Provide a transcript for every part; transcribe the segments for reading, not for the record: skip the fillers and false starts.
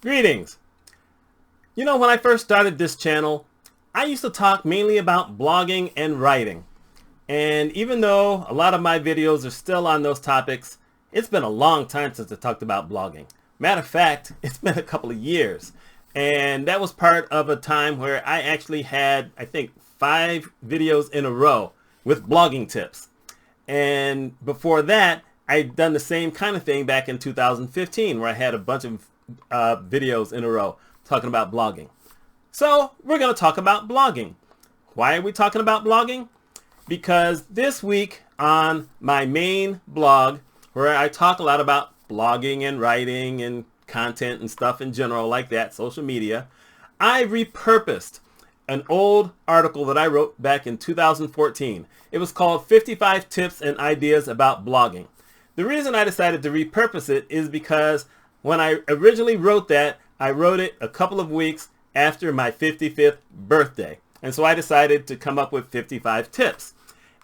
Greetings. When I first started this channel, I used to talk mainly about blogging and writing. And even though a lot of my videos are still on those topics, it's been a long time since I talked about blogging. Matter of fact, it's been a couple of years. And that was part of a time where I actually had, I think, 5 videos in a row with blogging tips. And before that, I'd done the same kind of thing back in 2015 where I had a bunch of videos in a row talking about blogging. So we're going to talk about blogging. Why are we talking about blogging? Because this week on my main blog, where I talk a lot about blogging and writing and content and stuff in general like that, social media, I repurposed an old article that I wrote back in 2014. It was called 55 Tips and Ideas About Blogging. The reason I decided to repurpose it is because when I originally wrote that, I wrote it a couple of weeks after my 55th birthday. And so I decided to come up with 55 tips.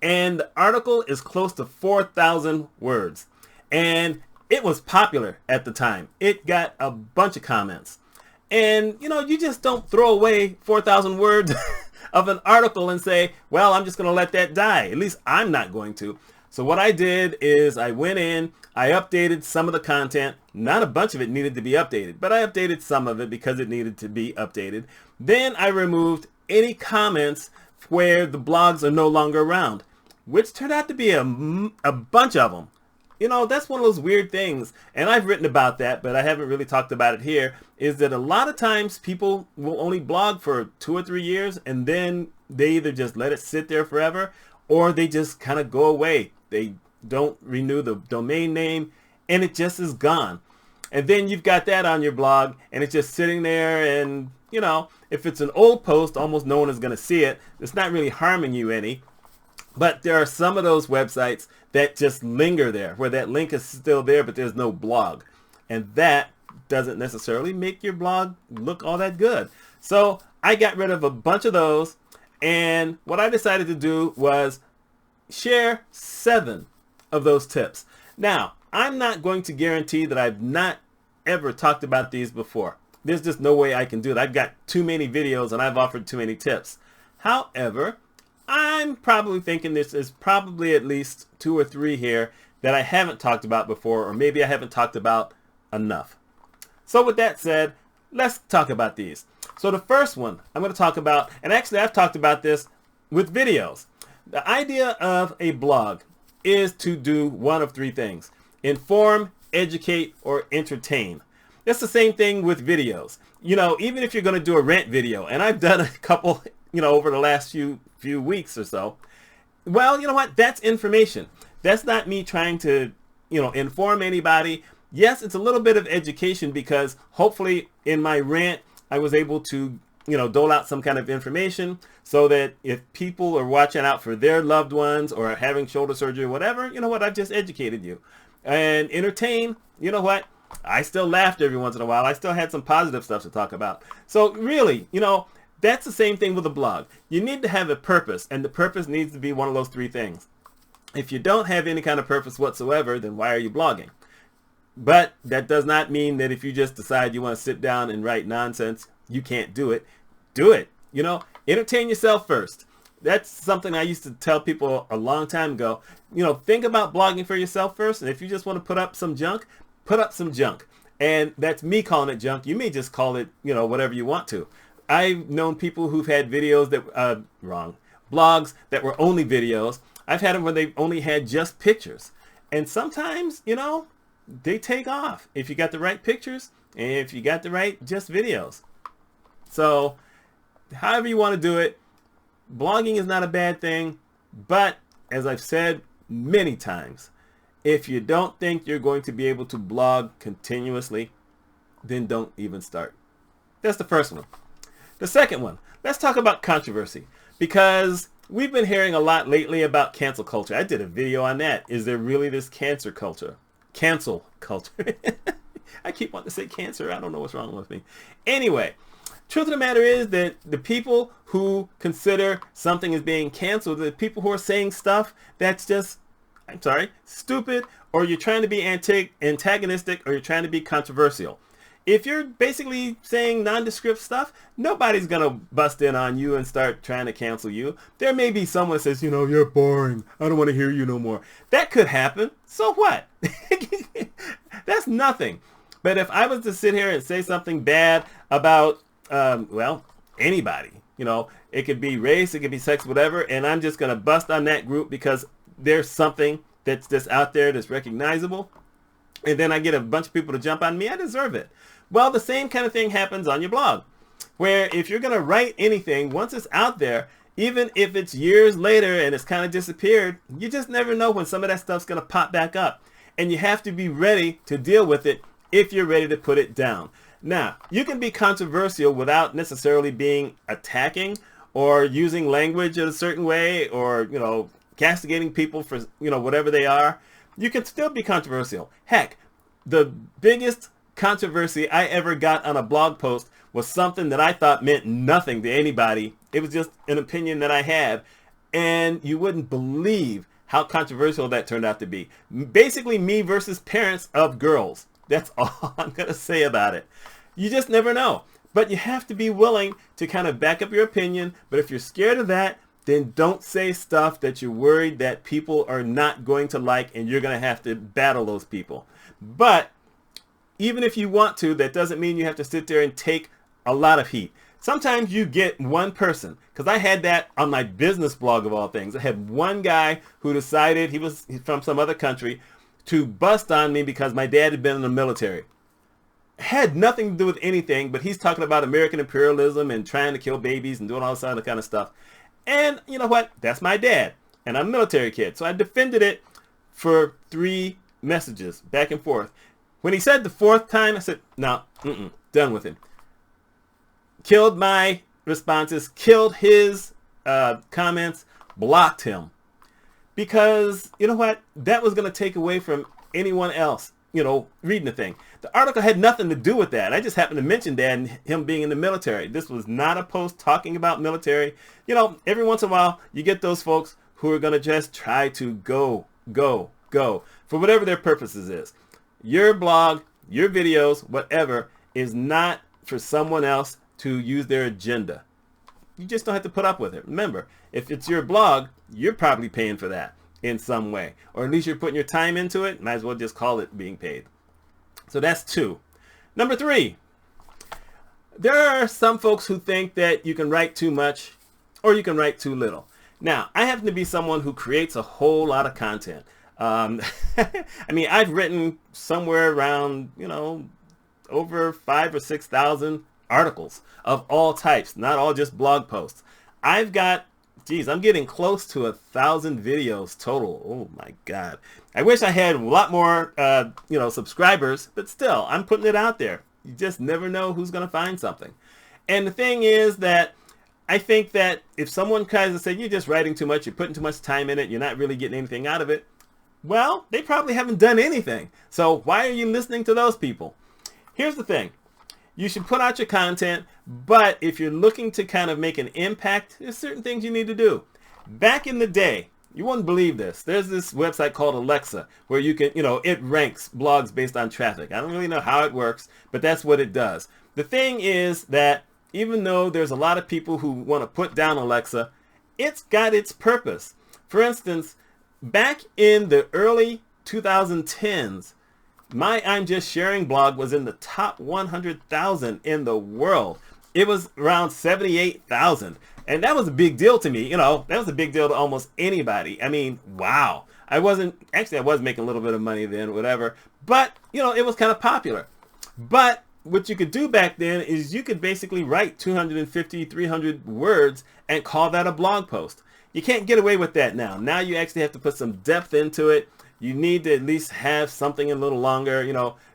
And the article is close to 4,000 words. And it was popular at the time. It got a bunch of comments. And, you just don't throw away 4,000 words of an article and say, well, I'm just going to let that die. At least I'm not going to. So what I did is I went in, I updated some of the content. Not a bunch of it needed to be updated, but I updated some of it because it needed to be updated. Then I removed any comments where the blogs are no longer around, which turned out to be a bunch of them. That's one of those weird things, and I've written about that, but I haven't really talked about it here, is that a lot of times people will only blog for 2 or 3 years, and then they either just let it sit there forever, or they just kind of go away. They don't renew the domain name, and it just is gone. And then you've got that on your blog, and it's just sitting there, and, if it's an old post, almost no one is going to see it. It's not really harming you any. But there are some of those websites that just linger there, where that link is still there, but there's no blog. And that doesn't necessarily make your blog look all that good. So I got rid of a bunch of those, and what I decided to do was share 7 of those tips. Now, I'm not going to guarantee that I've not ever talked about these before. There's just no way I can do it. I've got too many videos and I've offered too many tips. However, I'm probably thinking this is probably at least 2 or 3 here that I haven't talked about before, or maybe I haven't talked about enough. So with that said, let's talk about these. So the first one I'm going to talk about, and actually I've talked about this with videos. The idea of a blog is to do one of 3 things: inform, educate, or entertain. That's the same thing with videos. Even if you're going to do a rant video, and I've done a couple, over the last few weeks or so. Well, you know what? That's information. That's not me trying to, inform anybody. Yes, it's a little bit of education because hopefully in my rant, I was able to, dole out some kind of information so that if people are watching out for their loved ones or having shoulder surgery or whatever, you know what? I've just educated you. And entertain, you know what? I still laughed every once in a while. I still had some positive stuff to talk about. So really, that's the same thing with a blog. You need to have a purpose, and the purpose needs to be one of those 3 things. If you don't have any kind of purpose whatsoever, then why are you blogging? But that does not mean that if you just decide you want to sit down and write nonsense, you can't do it. Do it. Entertain yourself first. That's something I used to tell people a long time ago. Think about blogging for yourself first, and if you just want to put up some junk, put up some junk. And that's me calling it junk. You may just call it, whatever you want to. I've known people who've had videos that, blogs that were only videos. I've had them where they only had just pictures. And sometimes, they take off if you got the right pictures and if you got the right just videos. So, however you want to do it, blogging is not a bad thing. But, as I've said many times, if you don't think you're going to be able to blog continuously, then don't even start. That's the first one. The second one, let's talk about controversy, because we've been hearing a lot lately about cancel culture. I did a video on that. Is there really this cancel culture? Cancel culture. I keep wanting to say cancer. I don't know what's wrong with me. Anyway, truth of the matter is that the people who consider something as being canceled, the people who are saying stuff that's just, stupid, or you're trying to be antagonistic, or you're trying to be controversial. If you're basically saying nondescript stuff, nobody's going to bust in on you and start trying to cancel you. There may be someone that says, you're boring. I don't want to hear you no more. That could happen. So what? That's nothing. But if I was to sit here and say something bad about, anybody, it could be race, it could be sex, whatever, and I'm just going to bust on that group because there's something that's just out there that's recognizable, and then I get a bunch of people to jump on me, I deserve it. Well, the same kind of thing happens on your blog, where if you're going to write anything, once it's out there, even if it's years later and it's kind of disappeared, you just never know when some of that stuff's going to pop back up. And you have to be ready to deal with it if you're ready to put it down. Now, you can be controversial without necessarily being attacking or using language in a certain way or, castigating people for, whatever they are. You can still be controversial. Heck, the biggest controversy I ever got on a blog post was something that I thought meant nothing to anybody. It was just an opinion that I had, and you wouldn't believe how controversial that turned out to be. Basically, me versus parents of girls. That's all I'm going to say about it. You just never know. But you have to be willing to kind of back up your opinion. But if you're scared of that, then don't say stuff that you're worried that people are not going to like, and you're going to have to battle those people. But even if you want to, that doesn't mean you have to sit there and take a lot of heat. Sometimes you get one person, because I had that on my business blog of all things. I had one guy who decided he was from some other country to bust on me because my dad had been in the military. Had nothing to do with anything, but he's talking about American imperialism and trying to kill babies and doing all this other kind of stuff. And you know what? That's my dad. And I'm a military kid. So I defended it for 3 messages back and forth. When he said the 4th time, I said, no, done with him. Killed my responses, killed his comments, blocked him. Because, you know what? That was going to take away from anyone else, reading the thing. The article had nothing to do with that. I just happened to mention Dad and him being in the military. This was not a post talking about military. Every once in a while, you get those folks who are going to just try to go for whatever their purposes is. Your blog, your videos, whatever, is not for someone else to use their agenda. You just don't have to put up with it. Remember, if it's your blog, you're probably paying for that in some way. Or at least you're putting your time into it. Might as well just call it being paid. So that's 2. Number 3. There are some folks who think that you can write too much or you can write too little. Now, I happen to be someone who creates a whole lot of content. I've written somewhere around, over 5,000 or 6,000 articles of all types, not all just blog posts. I've got, I'm getting close to 1,000 videos total. Oh my God. I wish I had a lot more, subscribers, but still, I'm putting it out there. You just never know who's going to find something. And the thing is that I think that if someone tries to say, you're just writing too much, you're putting too much time in it, you're not really getting anything out of it, well, they probably haven't done anything. So why are you listening to those people? Here's the thing. You should put out your content, but if you're looking to kind of make an impact, there's certain things you need to do. Back in the day, you wouldn't believe this. There's this website called Alexa where you can, it ranks blogs based on traffic. I don't really know how it works, but that's what it does. The thing is that even though there's a lot of people who want to put down Alexa, it's got its purpose. For instance, back in the early 2010s, my I'm Just Sharing blog was in the top 100,000 in the world. It was around 78,000. And that was a big deal to me. That was a big deal to almost anybody. Wow. I was making a little bit of money then, whatever. But, it was kind of popular. But what you could do back then is you could basically write 250, 300 words and call that a blog post. You can't get away with that now. Now you actually have to put some depth into it. You need to at least have something a little longer,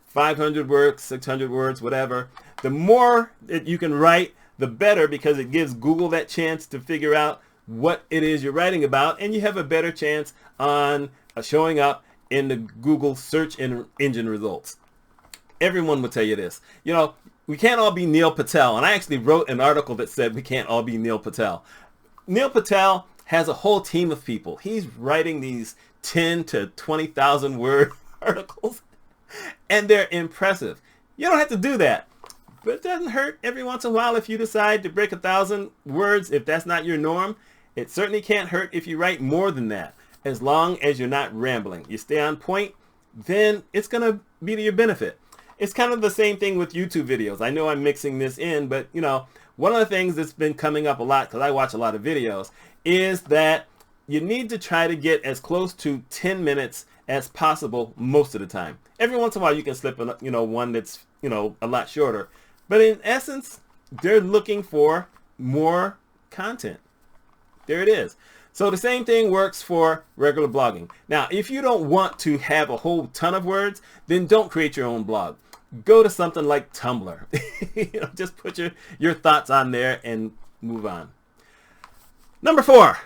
500 words, 600 words, whatever. The more that you can write, the better, because it gives Google that chance to figure out what it is you're writing about, and you have a better chance on showing up in the Google search engine results. Everyone will tell you this. We can't all be Neil Patel, and I actually wrote an article that said we can't all be Neil Patel. Neil Patel has a whole team of people. He's writing these 10 to 20,000 word articles, and they're impressive. You don't have to do that. But it doesn't hurt every once in a while if you decide to break 1,000 words if that's not your norm. It certainly can't hurt if you write more than that. As long as you're not rambling. You stay on point, then it's going to be to your benefit. It's kind of the same thing with YouTube videos. I know I'm mixing this in, but you know, one of the things that's been coming up a lot, because I watch a lot of videos, is that you need to try to get as close to 10 minutes as possible most of the time. Every once in a while you can slip one that's a lot shorter. But in essence, they're looking for more content. There it is. So the same thing works for regular blogging. Now, if you don't want to have a whole ton of words, then don't create your own blog. Go to something like Tumblr. Just put your thoughts on there and move on. Number 4,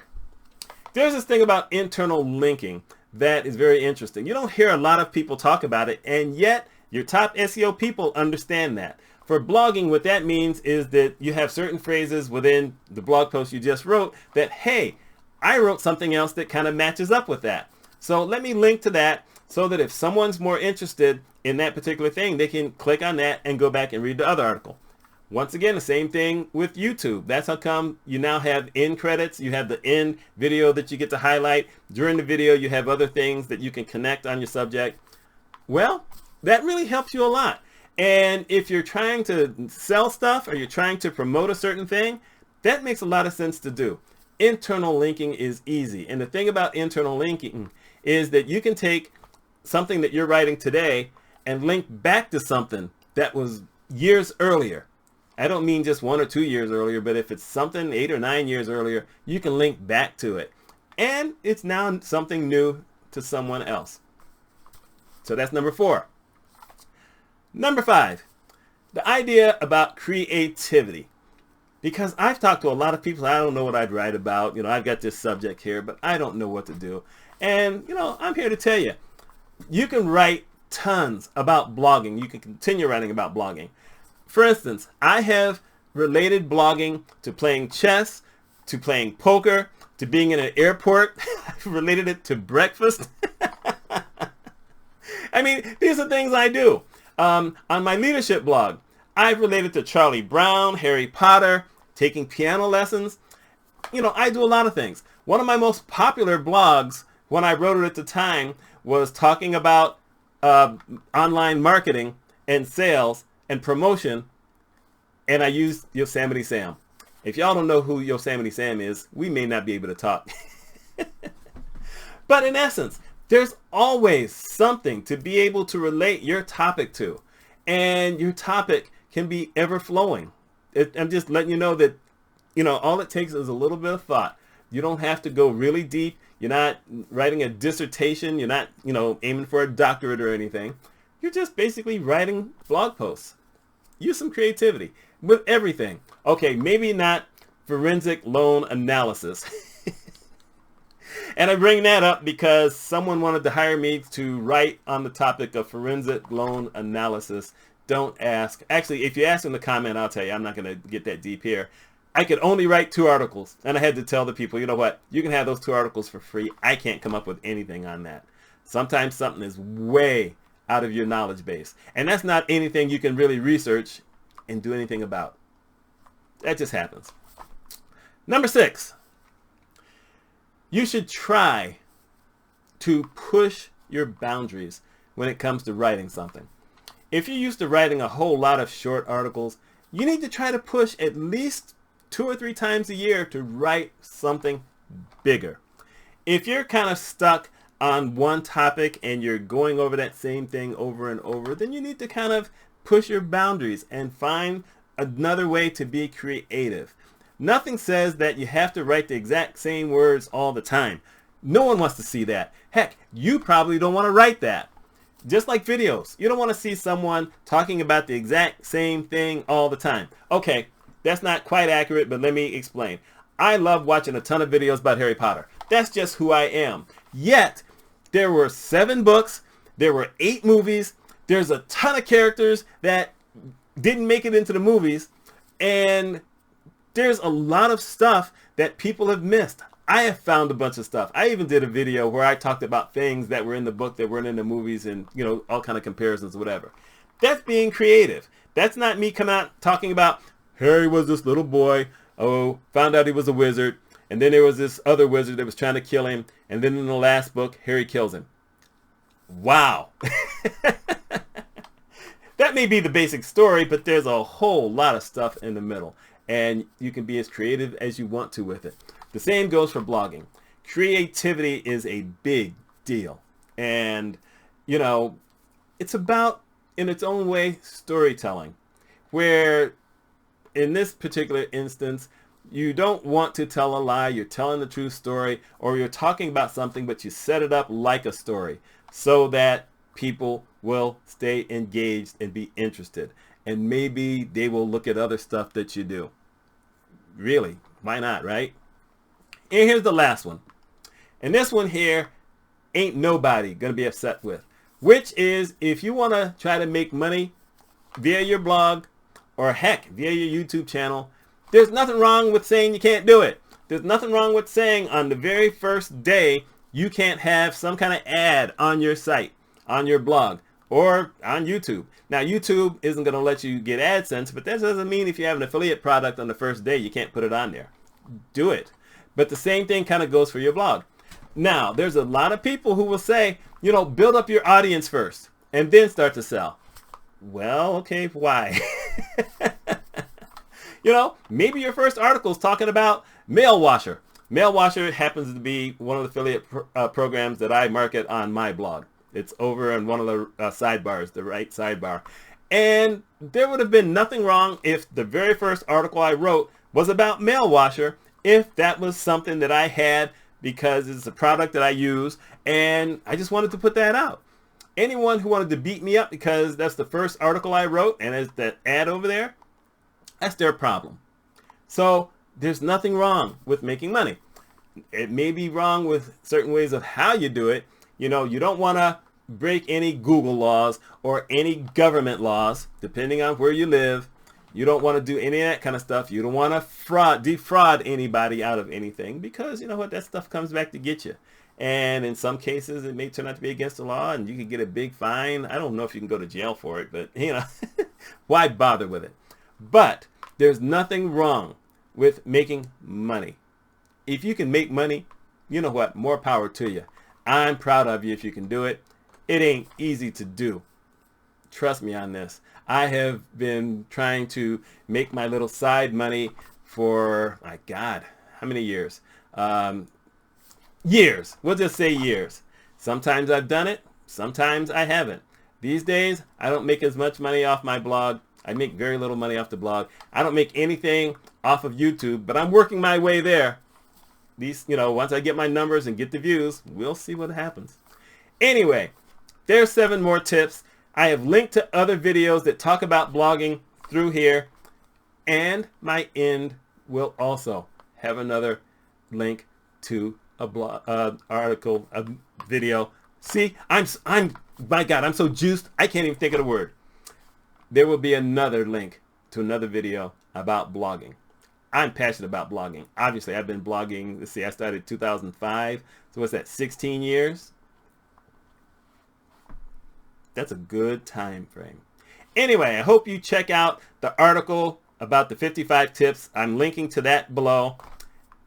there's this thing about internal linking that is very interesting. You don't hear a lot of people talk about it, and yet your top SEO people understand that. For blogging, what that means is that you have certain phrases within the blog post you just wrote that, hey, I wrote something else that kind of matches up with that. So let me link to that so that if someone's more interested in that particular thing, they can click on that and go back and read the other article. Once again, the same thing with YouTube. That's how come you now have end credits. You have the end video that you get to highlight. During the video, you have other things that you can connect on your subject. Well, that really helps you a lot. And if you're trying to sell stuff or you're trying to promote a certain thing, that makes a lot of sense to do. Internal linking is easy. And the thing about internal linking is that you can take something that you're writing today and link back to something that was years earlier. I don't mean just 1 or 2 years earlier, but if it's something 8 or 9 years earlier, you can link back to it. And it's now something new to someone else. So that's number 4. Number 5, the idea about creativity. Because I've talked to a lot of people, I don't know what I'd write about. I've got this subject here, but I don't know what to do. And, I'm here to tell you, you can write tons about blogging. You can continue writing about blogging. For instance, I have related blogging to playing chess, to playing poker, to being in an airport. I've related it to breakfast. I mean, these are things I do. On my leadership blog, I've related to Charlie Brown, Harry Potter, taking piano lessons. I do a lot of things. One of my most popular blogs, when I wrote it at the time, was talking about online marketing and sales and promotion, and I used Yosemite Sam. If y'all don't know who Yosemite Sam is, we may not be able to talk. But in essence, there's always something to be able to relate your topic to, and your topic can be ever-flowing. I'm just letting you know that, all it takes is a little bit of thought. You don't have to go really deep. You're not writing a dissertation. You're not, aiming for a doctorate or anything. You're just basically writing blog posts. Use some creativity with everything. Okay, maybe not forensic loan analysis. And I bring that up because someone wanted to hire me to write on the topic of forensic loan analysis. Don't ask. Actually, if you ask in the comment, I'll tell you. I'm not going to get that deep here. I could only write 2 articles, and I had to tell the people, you know what? You can have those 2 articles for free. I can't come up with anything on that. Sometimes something is way out of your knowledge base, and that's not anything you can really research and do anything about. That just happens. Number 6, you should try to push your boundaries when it comes to writing something. If you're used to writing a whole lot of short articles, you need to try to push at least 2 or 3 times a year to write something bigger. If you're kind of stuck on one topic and you're going over that same thing over and over, then you need to kind of push your boundaries and find another way to be creative. Nothing says that you have to write the exact same words all the time. No one wants to see that. Heck, you probably don't want to write that. Just like videos. You don't want to see someone talking about the exact same thing all the time. Okay, that's not quite accurate, but let me explain. I love watching a ton of videos about Harry Potter. That's just who I am. Yet, there were 7 books, there were 8 movies, there's a ton of characters that didn't make it into the movies, and there's a lot of stuff that people have missed. I have found a bunch of stuff. I even did a video where I talked about things that were in the book that weren't in the movies and, all kind of comparisons, whatever. That's being creative. That's not me coming out talking about Harry was this little boy, found out he was a wizard, and then there was this other wizard that was trying to kill him, and then in the last book, Harry kills him. Wow. That may be the basic story, but there's a whole lot of stuff in the middle, and you can be as creative as you want to with it. The same goes for blogging. Creativity is a big deal, and it's about, in its own way, storytelling, where in this particular instance, you don't want to tell a lie, you're telling the true story, or you're talking about something, but you set it up like a story so that people will stay engaged and be interested. And maybe they will look at other stuff that you do. Really, why not, right? And here's the last one. And this one here ain't nobody gonna be upset with, which is if you want to try to make money via your blog or heck via your YouTube channel, there's nothing wrong with saying you can't do it. There's nothing wrong with saying on the very first day you can't have some kind of ad on your site, on your blog, or on YouTube. Now, YouTube isn't going to let you get AdSense, but that doesn't mean if you have an affiliate product on the first day, you can't put it on there. Do it. But the same thing kind of goes for your blog. Now, there's a lot of people who will say, build up your audience first and then start to sell. Well, okay, why? Maybe your first article is talking about Mail Washer. Mail Washer happens to be one of the affiliate programs that I market on my blog. It's over on one of the sidebars, the right sidebar. And there would have been nothing wrong if the very first article I wrote was about Mail Washer, if that was something that I had because it's a product that I use and I just wanted to put that out. Anyone who wanted to beat me up because that's the first article I wrote and there's that ad over there, that's their problem. So there's nothing wrong with making money. It may be wrong with certain ways of how you do it. You don't want to break any Google laws or any government laws, depending on where you live. You don't want to do any of that kind of stuff. You don't want to defraud anybody out of anything because, that stuff comes back to get you. And in some cases, it may turn out to be against the law and you could get a big fine. I don't know if you can go to jail for it, but, why bother with it? But there's nothing wrong with making money. If you can make money, you know what? More power to you. I'm proud of you if you can do it. It ain't easy to do. Trust me on this. I have been trying to make my little side money for, my God, how many years? Years. We'll just say years. Sometimes I've done it. Sometimes I haven't. These days, I don't make as much money off my blog. I make very little money off the blog. I don't make anything off of YouTube, but I'm working my way there. Once I get my numbers and get the views, we'll see what happens. Anyway, there's 7 more tips. I have linked to other videos that talk about blogging through here, and my end will also have another link to a blog article, a video. See, my God, I'm so juiced, I can't even think of the word. There will be another link to another video about blogging. I'm passionate about blogging. Obviously, I've been blogging, let's see, I started in 2005. So what's that, 16 years? That's a good time frame. Anyway, I hope you check out the article about the 55 tips. I'm linking to that below.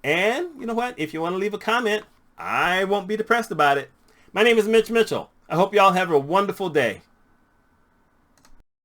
And you know what? If you want to leave a comment, I won't be depressed about it. My name is Mitch Mitchell. I hope you all have a wonderful day.